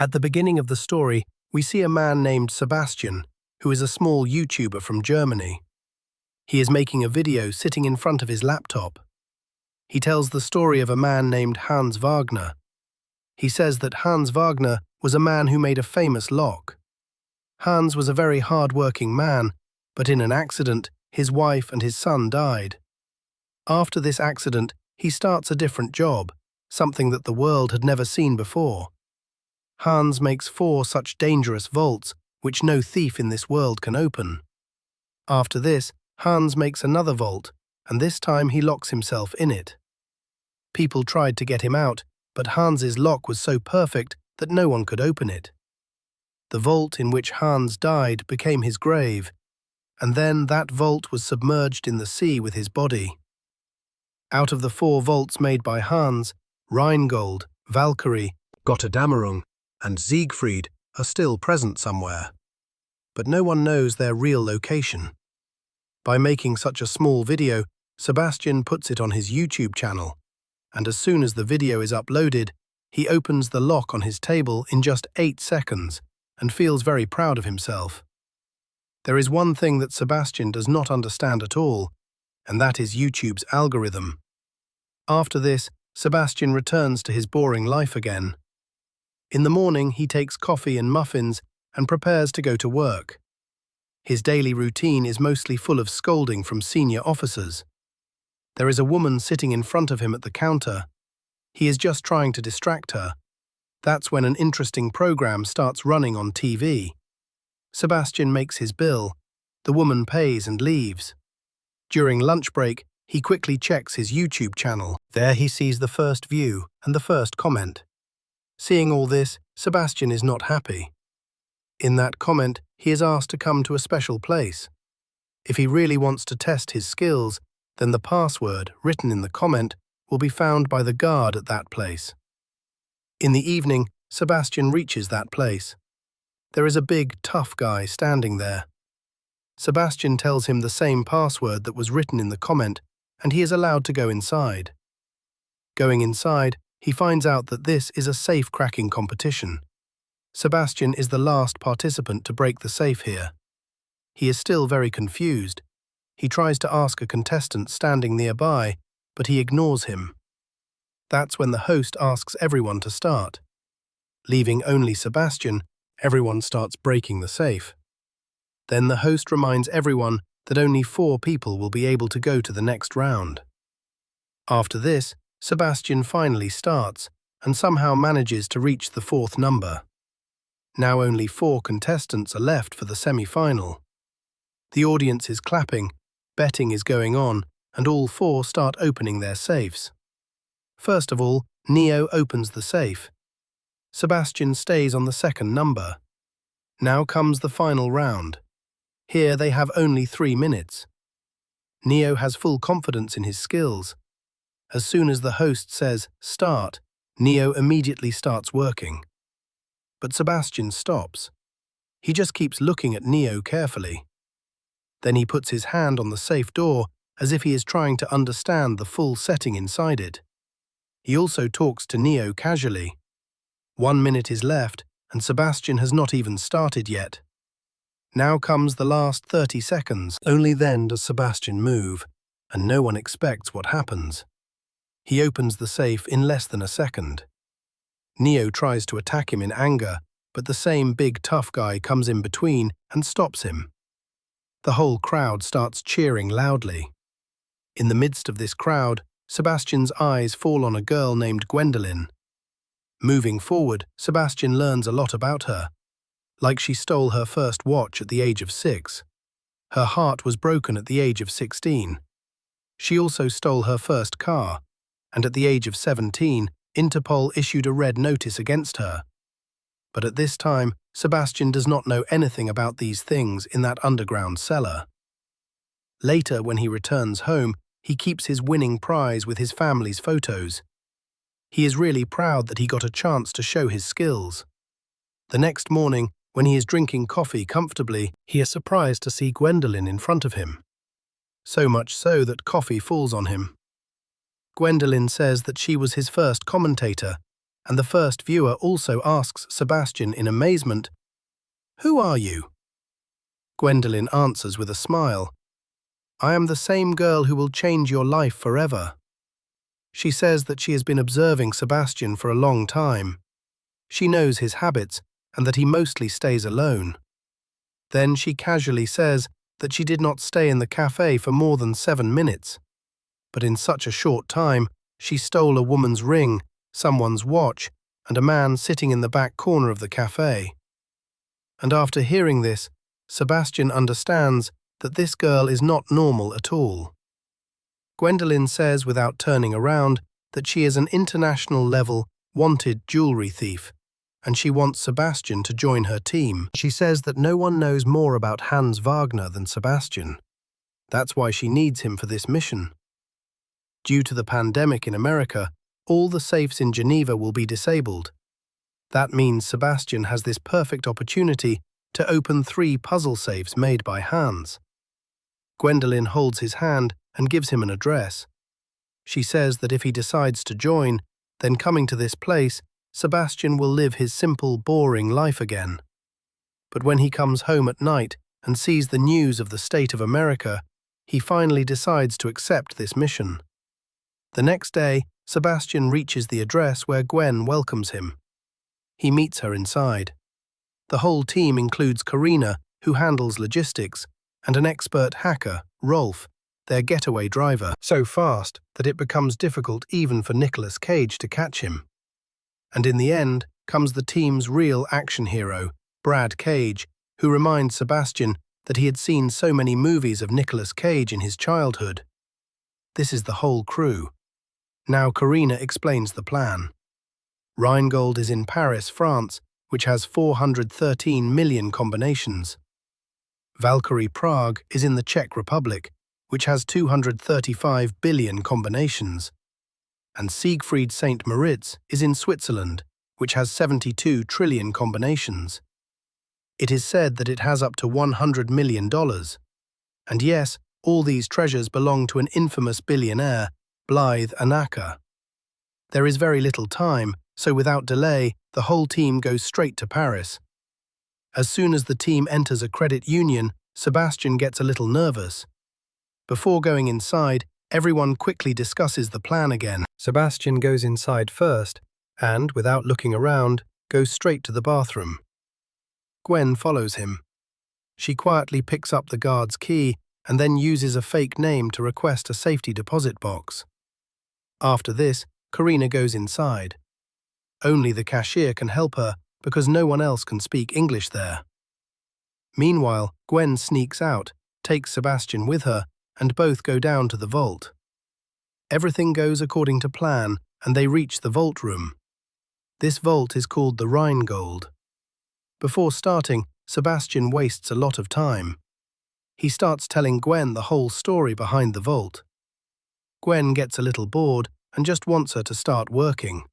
At the beginning of the story, we see a man named Sebastian, who is a small YouTuber from Germany. He is making a video sitting in front of his laptop. He tells the story of a man named Hans Wagner. He says that Hans Wagner was a man who made a famous lock. Hans was a very hard-working man, but in an accident, his wife and his son died. After this accident, he starts a different job, something that the world had never seen before. Hans makes 4 such dangerous vaults which no thief in this world can open. After this, Hans makes another vault, and this time he locks himself in it. People tried to get him out, but Hans's lock was so perfect that no one could open it. The vault in which Hans died became his grave, and then that vault was submerged in the sea with his body. Out of the 4 vaults made by Hans, Rheingold, Valkyrie, Gotterdammerung, and Siegfried are still present somewhere, but no one knows their real location. By making such a small video, Sebastian puts it on his YouTube channel, and as soon as the video is uploaded, he opens the lock on his table in just 8 seconds and feels very proud of himself. There is one thing that Sebastian does not understand at all, and that is YouTube's algorithm. After this, Sebastian returns to his boring life again. In the morning, he takes coffee and muffins and prepares to go to work. His daily routine is mostly full of scolding from senior officers. There is a woman sitting in front of him at the counter. He is just trying to distract her. That's when an interesting program starts running on TV. Sebastian makes his bill. The woman pays and leaves. During lunch break, he quickly checks his YouTube channel. There he sees the first view and the first comment. Seeing all this, Sebastian is not happy. In that comment, he is asked to come to a special place. If he really wants to test his skills, then the password written in the comment will be found by the guard at that place. In the evening, Sebastian reaches that place. There is a big, tough guy standing there. Sebastian tells him the same password that was written in the comment, and he is allowed to go inside. Going inside, he finds out that this is a safe-cracking competition. Sebastian is the last participant to break the safe here. He is still very confused. He tries to ask a contestant standing nearby, but he ignores him. That's when the host asks everyone to start. Leaving only Sebastian, everyone starts breaking the safe. Then the host reminds everyone that only 4 people will be able to go to the next round. After this, Sebastian finally starts and somehow manages to reach the 4th number. Now only 4 contestants are left for the semi-final. The audience is clapping, betting is going on, and all 4 start opening their safes. First of all, Neo opens the safe. Sebastian stays on the 2nd number. Now comes the final round. Here they have only 3 minutes. Neo has full confidence in his skills. As soon as the host says, "Start," Neo immediately starts working. But Sebastian stops. He just keeps looking at Neo carefully. Then he puts his hand on the safe door as if he is trying to understand the full setting inside it. He also talks to Neo casually. 1 minute is left, and Sebastian has not even started yet. Now comes the last 30 seconds. Only then does Sebastian move, and no one expects what happens. He opens the safe in less than a second. Neo tries to attack him in anger, but the same big tough guy comes in between and stops him. The whole crowd starts cheering loudly. In the midst of this crowd, Sebastian's eyes fall on a girl named Gwendolyn. Moving forward, Sebastian learns a lot about her. Like she stole her first watch at the age of 6. Her heart was broken at the age of 16. She also stole her first car, and at the age of 17, Interpol issued a red notice against her. But at this time, Sebastian does not know anything about these things in that underground cellar. Later, when he returns home, he keeps his winning prize with his family's photos. He is really proud that he got a chance to show his skills. The next morning, when he is drinking coffee comfortably, he is surprised to see Gwendolyn in front of him. So much so that coffee falls on him. Gwendolyn says that she was his first commentator, and the first viewer also asks Sebastian in amazement, "Who are you?" Gwendoline answers with a smile, "I am the same girl who will change your life forever." She says that she has been observing Sebastian for a long time. She knows his habits and that he mostly stays alone. Then she casually says that she did not stay in the cafe for more than 7 minutes. But in such a short time, she stole a woman's ring, someone's watch, and a man sitting in the back corner of the cafe. And after hearing this, Sebastian understands that this girl is not normal at all. Gwendoline says without turning around that she is an international-level, wanted jewelry thief, and she wants Sebastian to join her team. She says that no one knows more about Hans Wagner than Sebastian. That's why she needs him for this mission. Due to the pandemic in America, all the safes in Geneva will be disabled. That means Sebastian has this perfect opportunity to open 3 puzzle safes made by Hans. Gwendoline holds his hand and gives him an address. She says that if he decides to join, then coming to this place, Sebastian will live his simple, boring life again. But when he comes home at night and sees the news of the state of America, he finally decides to accept this mission. The next day, Sebastian reaches the address where Gwen welcomes him. He meets her inside. The whole team includes Karina, who handles logistics, and an expert hacker, Rolf, their getaway driver, so fast that it becomes difficult even for Nicolas Cage to catch him. And in the end comes the team's real action hero, Brad Cage, who reminds Sebastian that he had seen so many movies of Nicolas Cage in his childhood. This is the whole crew. Now Karina explains the plan. Rheingold is in Paris, France, which has 413 million combinations. Valkyrie Prague is in the Czech Republic, which has 235 billion combinations. And Siegfried St. Moritz is in Switzerland, which has 72 trillion combinations. It is said that it has up to $100 million. And yes, all these treasures belong to an infamous billionaire, Blythe Anaka. There is very little time, so without delay, the whole team goes straight to Paris. As soon as the team enters a credit union, Sebastian gets a little nervous. Before going inside, everyone quickly discusses the plan again. Sebastian goes inside first, and, without looking around, goes straight to the bathroom. Gwen follows him. She quietly picks up the guard's key and then uses a fake name to request a safety deposit box. After this, Karina goes inside. Only the cashier can help her because no one else can speak English there. Meanwhile, Gwen sneaks out, takes Sebastian with her, and both go down to the vault. Everything goes according to plan, and they reach the vault room. This vault is called the Rheingold. Before starting, Sebastian wastes a lot of time. He starts telling Gwen the whole story behind the vault. Gwen gets a little bored and just wants her to start working.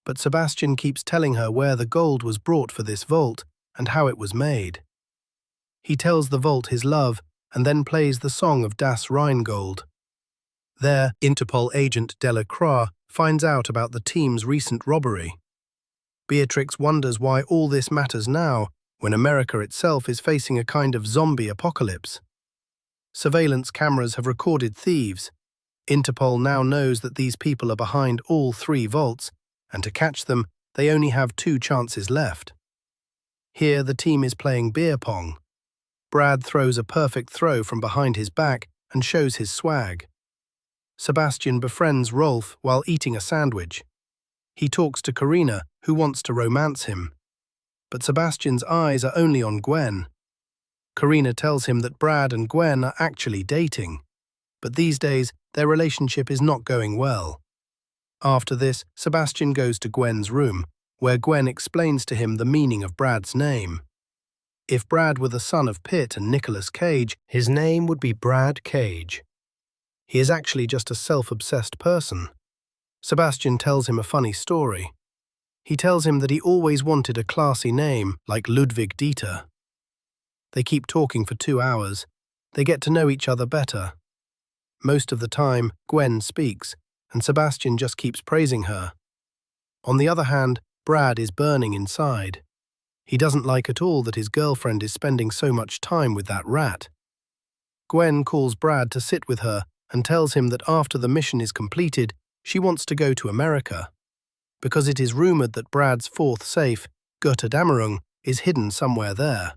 But Sebastian keeps telling her where the gold was brought for this vault and how it was made. He tells the vault his love and then plays the song of Das Rheingold. There, Interpol agent Delacroix finds out about the team's recent robbery. Beatrix wonders why all this matters now, when America itself is facing a kind of zombie apocalypse. Surveillance cameras have recorded thieves. Interpol now knows that these people are behind all 3 vaults, and to catch them, they only have 2 chances left. Here the team is playing beer pong. Brad throws a perfect throw from behind his back and shows his swag. Sebastian befriends Rolf while eating a sandwich. He talks to Karina, who wants to romance him. But Sebastian's eyes are only on Gwen. Karina tells him that Brad and Gwen are actually dating. But these days, their relationship is not going well. After this, Sebastian goes to Gwen's room, where Gwen explains to him the meaning of Brad's name. If Brad were the son of Pitt and Nicolas Cage, his name would be Brad Cage. He is actually just a self-obsessed person. Sebastian tells him a funny story. He tells him that he always wanted a classy name like Ludwig Dieter. They keep talking for 2 hours. They get to know each other better. Most of the time, Gwen speaks, and Sebastian just keeps praising her. On the other hand, Brad is burning inside. He doesn't like at all that his girlfriend is spending so much time with that rat. Gwen calls Brad to sit with her and tells him that after the mission is completed, she wants to go to America, because it is rumored that Brad's fourth safe, Götterdämmerung, is hidden somewhere there.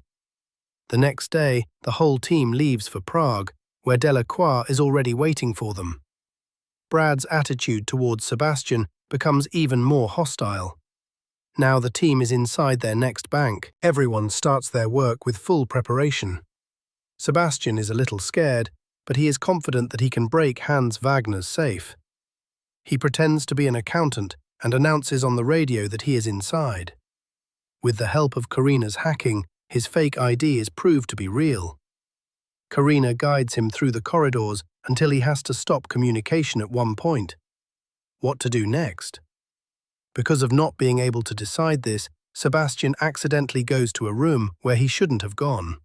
The next day, the whole team leaves for Prague, where Delacroix is already waiting for them. Brad's attitude towards Sebastian becomes even more hostile. Now the team is inside their next bank. Everyone starts their work with full preparation. Sebastian is a little scared, but he is confident that he can break Hans Wagner's safe. He pretends to be an accountant and announces on the radio that he is inside. With the help of Karina's hacking, his fake ID is proved to be real. Karina guides him through the corridors until he has to stop communication at one point. What to do next? Because of not being able to decide this, Sebastian accidentally goes to a room where he shouldn't have gone.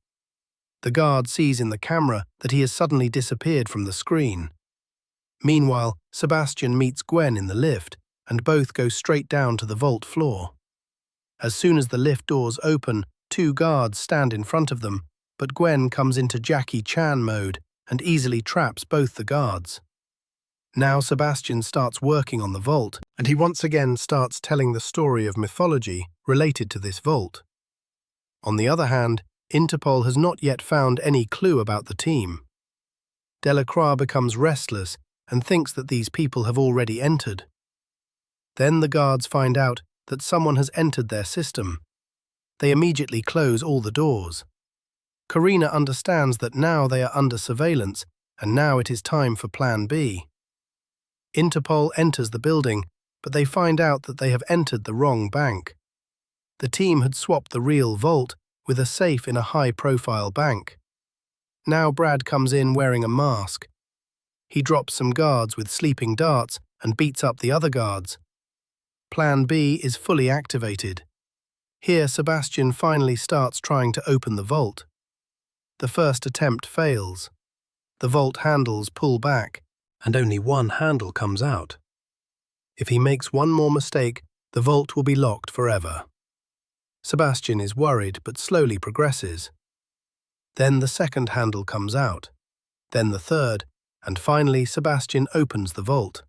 The guard sees in the camera that he has suddenly disappeared from the screen. Meanwhile, Sebastian meets Gwen in the lift, and both go straight down to the vault floor. As soon as the lift doors open, two guards stand in front of them, but Gwen comes into Jackie Chan mode and easily traps both the guards. Now Sebastian starts working on the vault, and he once again starts telling the story of mythology related to this vault. On the other hand, Interpol has not yet found any clue about the team. Delacroix becomes restless and thinks that these people have already entered. Then the guards find out that someone has entered their system. They immediately close all the doors. Karina understands that now they are under surveillance, and now it is time for Plan B. Interpol enters the building, but they find out that they have entered the wrong bank. The team had swapped the real vault with a safe in a high-profile bank. Now Brad comes in wearing a mask. He drops some guards with sleeping darts and beats up the other guards. Plan B is fully activated. Here Sebastian finally starts trying to open the vault. The first attempt fails. The vault handles pull back, and only one handle comes out. If he makes one more mistake, the vault will be locked forever. Sebastian is worried but slowly progresses. Then the second handle comes out, then the third, and finally Sebastian opens the vault.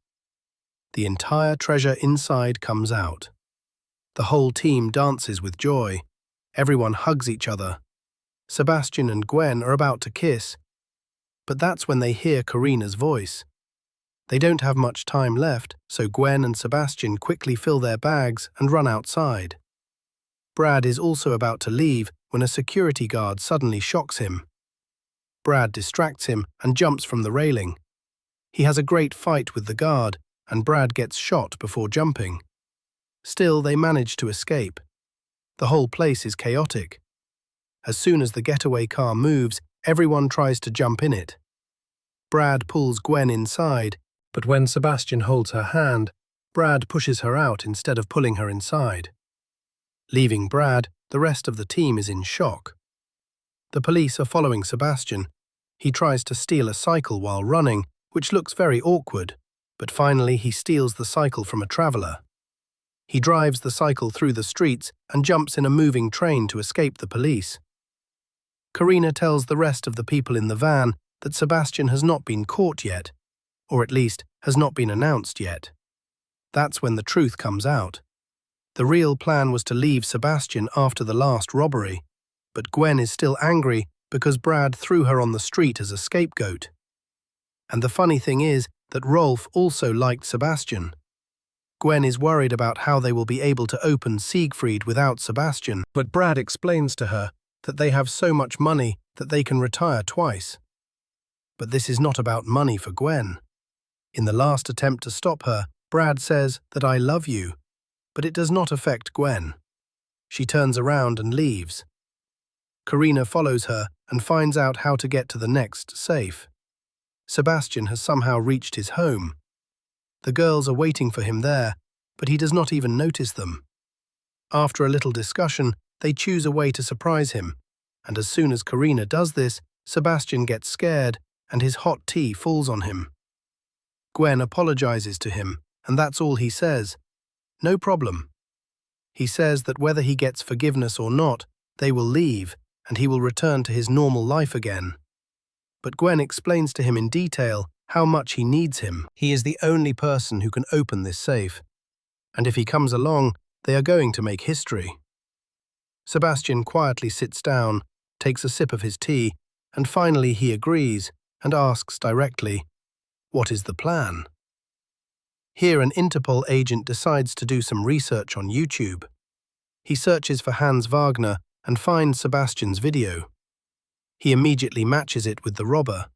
The entire treasure inside comes out. The whole team dances with joy. Everyone hugs each other. Sebastian and Gwen are about to kiss, but that's when they hear Karina's voice. They don't have much time left, so Gwen and Sebastian quickly fill their bags and run outside. Brad is also about to leave when a security guard suddenly shocks him. Brad distracts him and jumps from the railing. He has a great fight with the guard, and Brad gets shot before jumping. Still, they manage to escape. The whole place is chaotic. As soon as the getaway car moves, everyone tries to jump in it. Brad pulls Gwen inside, but when Sebastian holds her hand, Brad pushes her out instead of pulling her inside. Leaving Brad, the rest of the team is in shock. The police are following Sebastian. He tries to steal a cycle while running, which looks very awkward, but finally he steals the cycle from a traveler. He drives the cycle through the streets and jumps in a moving train to escape the police. Karina tells the rest of the people in the van that Sebastian has not been caught yet, or at least has not been announced yet. That's when the truth comes out. The real plan was to leave Sebastian after the last robbery, but Gwen is still angry because Brad threw her on the street as a scapegoat. And the funny thing is that Rolf also liked Sebastian. Gwen is worried about how they will be able to open Siegfried without Sebastian, but Brad explains to her that they have so much money that they can retire twice. But this is not about money for Gwen. In the last attempt to stop her, Brad says that "I love you," but it does not affect Gwen. She turns around and leaves. Karina follows her and finds out how to get to the next safe. Sebastian has somehow reached his home. The girls are waiting for him there, but he does not even notice them. After a little discussion, they choose a way to surprise him, and as soon as Karina does this, Sebastian gets scared and his hot tea falls on him. Gwen apologizes to him, and that's all he says. No problem. He says that whether he gets forgiveness or not, they will leave and he will return to his normal life again. But Gwen explains to him in detail how much he needs him. He is the only person who can open this safe, and if he comes along, they are going to make history. Sebastian quietly sits down, takes a sip of his tea, and finally he agrees and asks directly, "What is the plan?" Here an Interpol agent decides to do some research on YouTube. He searches for Hans Wagner and finds Sebastian's video. He immediately matches it with the robber.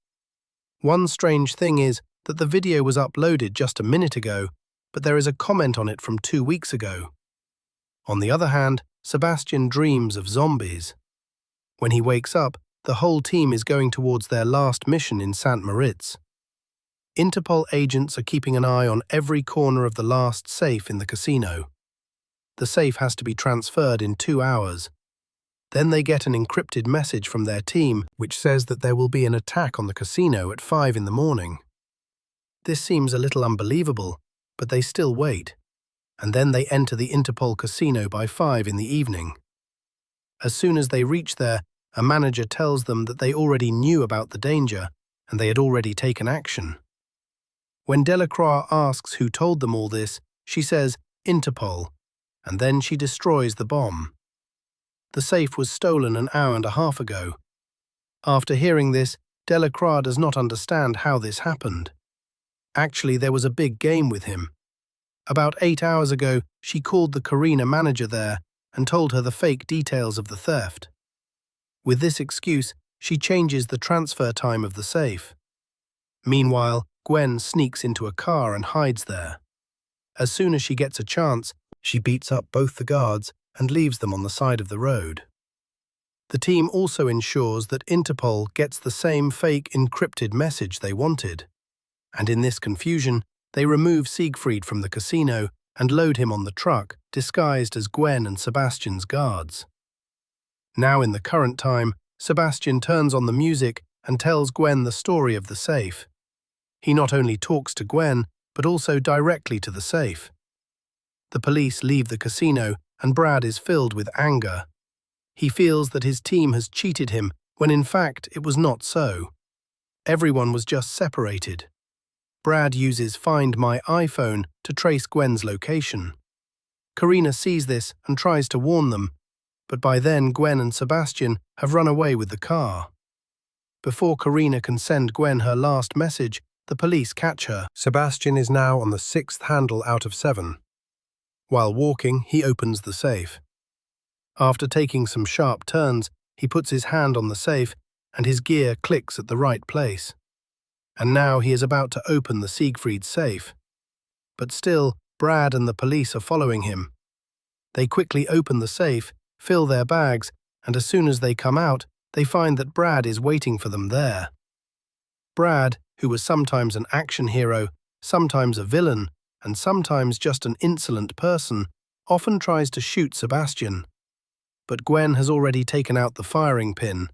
One strange thing is that the video was uploaded just a minute ago, but there is a comment on it from 2 weeks ago. On the other hand, Sebastian dreams of zombies. When he wakes up, the whole team is going towards their last mission in St. Moritz. Interpol agents are keeping an eye on every corner of the last safe in the casino. The safe has to be transferred in 2 hours. Then they get an encrypted message from their team which says that there will be an attack on the casino at 5 in the morning. This seems a little unbelievable, but they still wait, and then they enter the Interpol casino by 5 in the evening. As soon as they reach there, a manager tells them that they already knew about the danger and they had already taken action. When Delacroix asks who told them all this, she says Interpol, and then she destroys the bomb. The safe was stolen an hour and a half ago. After hearing this, Delacroix does not understand how this happened. Actually, there was a big game with him. About 8 hours ago, she called the Carina manager there and told her the fake details of the theft. With this excuse, she changes the transfer time of the safe. Meanwhile, Gwen sneaks into a car and hides there. As soon as she gets a chance, she beats up both the guards and leaves them on the side of the road. The team also ensures that Interpol gets the same fake encrypted message they wanted. And in this confusion, they remove Siegfried from the casino and load him on the truck, disguised as Gwen and Sebastian's guards. Now in the current time, Sebastian turns on the music and tells Gwen the story of the safe. He not only talks to Gwen, but also directly to the safe. The police leave the casino and Brad is filled with anger. He feels that his team has cheated him when in fact it was not so. Everyone was just separated. Brad uses Find My iPhone to trace Gwen's location. Carina sees this and tries to warn them, but by then Gwen and Sebastian have run away with the car. Before Carina can send Gwen her last message, the police catch her. Sebastian is now on the 6th handle out of 7. While walking, he opens the safe. After taking some sharp turns, he puts his hand on the safe and his gear clicks at the right place. And now he is about to open the Siegfried safe. But still, Brad and the police are following him. They quickly open the safe, fill their bags, and as soon as they come out, they find that Brad is waiting for them there. Brad, who was sometimes an action hero, sometimes a villain, and sometimes just an insolent person, often tries to shoot Sebastian. But Gwen has already taken out the firing pin.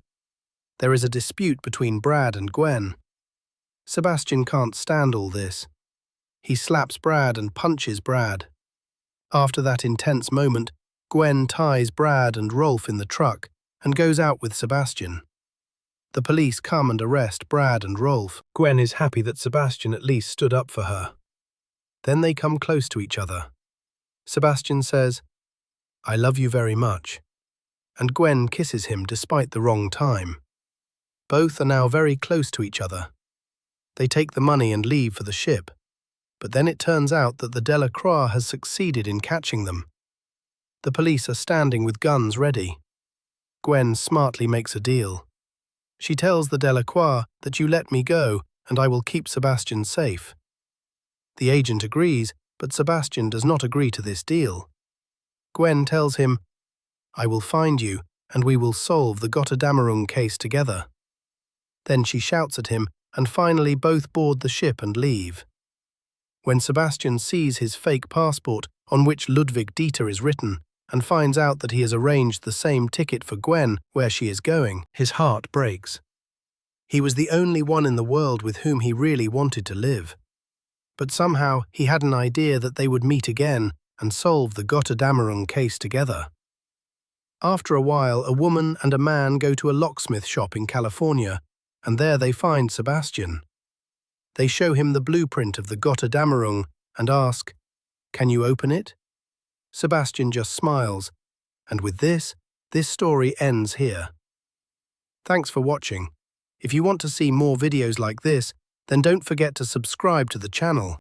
There is a dispute between Brad and Gwen. Sebastian can't stand all this. He slaps Brad and punches Brad. After that intense moment, Gwen ties Brad and Rolf in the truck and goes out with Sebastian. The police come and arrest Brad and Rolf. Gwen is happy that Sebastian at least stood up for her. Then they come close to each other. Sebastian says, "I love you very much," and Gwen kisses him despite the wrong time. Both are now very close to each other. They take the money and leave for the ship, but then it turns out that the Delacroix has succeeded in catching them. The police are standing with guns ready. Gwen smartly makes a deal. She tells the Delacroix that you let me go and I will keep Sebastian safe. The agent agrees, but Sebastian does not agree to this deal. Gwen tells him, "I will find you and we will solve the Gotterdammerung case together." Then she shouts at him and finally both board the ship and leave. When Sebastian sees his fake passport on which Ludwig Dieter is written and finds out that he has arranged the same ticket for Gwen where she is going, his heart breaks. He was the only one in the world with whom he really wanted to live. But somehow he had an idea that they would meet again and solve the Gotterdammerung case together. After a while, a woman and a man go to a locksmith shop in California, and there they find Sebastian. They show him the blueprint of the Gotterdammerung and ask, "Can you open it?" Sebastian just smiles, and with this story ends here. Thanks for watching. If you want to see more videos like this, then don't forget to subscribe to the channel.